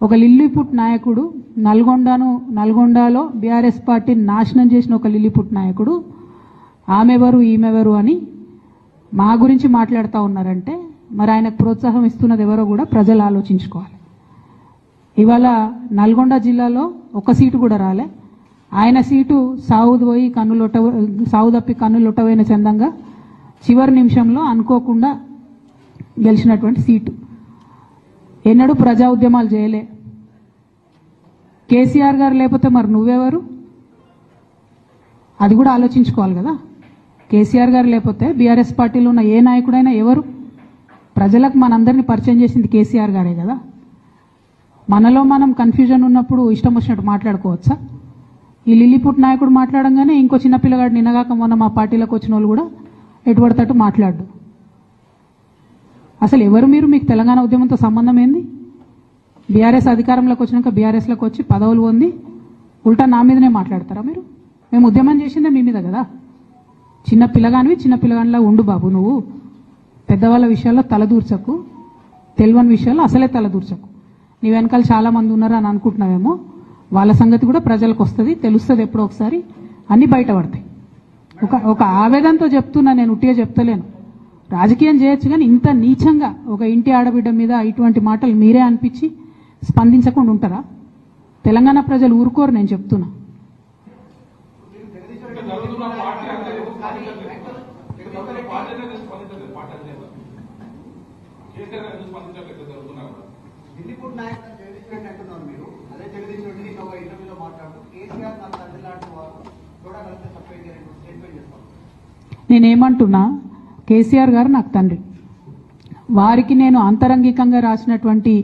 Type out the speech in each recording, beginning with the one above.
ఒక లిల్లీపుట్ నాయకుడు నల్గొండలో బీఆర్ఎస్ పార్టీని నాశనం చేసిన ఒక లిల్లీపుట్ నాయకుడు ఆమెవరు ఈమెవరు అని మా గురించి మాట్లాడుతూ ఉన్నారంటే మరి ఆయనకు ప్రోత్సాహం ఇస్తున్నది ఎవరో కూడా ప్రజలు ఆలోచించుకోవాలి. ఇవాళ నల్గొండ జిల్లాలో ఒక సీటు కూడా రాలే. ఆయన సీటు సావు తప్పి కన్నులొట్టవైన చందంగా చివరి నిమిషంలో అనుకోకుండా గెలిచినటువంటి సీటు. ఎన్నడూ ప్రజా ఉద్యమాలు చేయలే. కేసీఆర్ గారు లేకపోతే మరి నువ్వెవరు? అది కూడా ఆలోచించుకోవాలి కదా. కేసీఆర్ గారు లేకపోతే బీఆర్ఎస్ పార్టీలో ఉన్న ఏ నాయకుడైనా ఎవరు? ప్రజలకు మనందరినీ పరిచయం చేసింది కేసీఆర్ గారే కదా. మనలో మనం కన్ఫ్యూజన్ ఉన్నప్పుడు ఇష్టం వచ్చినట్టు మాట్లాడుకోవచ్చా? ఈ లిల్లీపుట్ నాయకుడు మాట్లాడంగానే ఇంకో చిన్న పిల్లగాడు నిన్నగాక మొన్న మా పార్టీలోకి వచ్చిన వాళ్ళు కూడా ఎటుపడతట్టు మాట్లాడు. అసలు ఎవరు మీరు? మీకు తెలంగాణ ఉద్యమంతో సంబంధం ఏంది? బీఆర్ఎస్ అధికారంలోకి వచ్చినాక బీఆర్ఎస్లోకి వచ్చి పదవులు పొంది ఉల్టా నా మీదనే మాట్లాడతారా మీరు? మేము ఉద్యమం చేసిందే మీ మీద కదా. చిన్న పిల్లగానిలా ఉండు బాబు. నువ్వు పెద్దవాళ్ళ విషయాల్లో తలదూర్చకు, తెలియని విషయాల్లో అసలే తలదూర్చకు. నీ వెనకాల చాలా మంది ఉన్నారు అని అనుకుంటున్నావేమో. వాళ్ళ సంగతి కూడా ప్రజలకు వస్తుంది, తెలుస్తుంది. ఎప్పుడో ఒకసారి అన్ని బయటపడతాయి. ఒక ఆవేదనతో చెప్తున్నా, నేను ఉట్టిగా చెప్తలేను. రాజకీయం చేయొచ్చు కానీ ఇంత నీచంగా ఒక ఇంటి ఆడబిడ్డ మీద ఇటువంటి మాటలు మీరే అనిపించి స్పందించకుండా ఉంటారా? తెలంగాణ ప్రజలు ఊరుకోరు. నేను చెప్తున్నా. నేనేమంటున్నా, కేసీఆర్ గారు నాకు తండ్రి. వారికి నేను అంతరంగికంగా రాసినటువంటి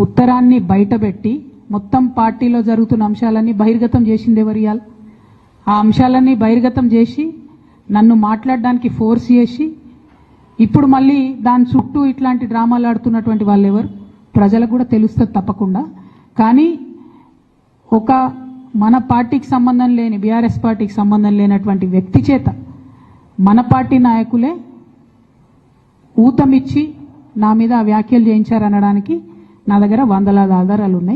ఉత్తరాన్ని బయటపెట్టి మొత్తం పార్టీలో జరుగుతున్న అంశాలన్నీ బహిర్గతం చేసింది ఎవరు? ఇయాల ఆ అంశాలన్నీ బహిర్గతం చేసి నన్ను మాట్లాడడానికి ఫోర్స్ చేసి ఇప్పుడు మళ్ళీ దాని చుట్టూ ఇట్లాంటి డ్రామాలు ఆడుతున్నటువంటి వాళ్ళు ఎవరు? ప్రజలకు కూడా తెలుస్తుంది తప్పకుండా. కానీ ఒక మన పార్టీకి సంబంధం లేని, బీఆర్ఎస్ పార్టీకి సంబంధం లేనటువంటి వ్యక్తి చేత మన పార్టీ నాయకులే ఊతమిచ్చి నా మీద వ్యాఖ్యలు చేయించారనడానికి నా దగ్గర వందలాది ఆధారాలు ఉన్నాయి.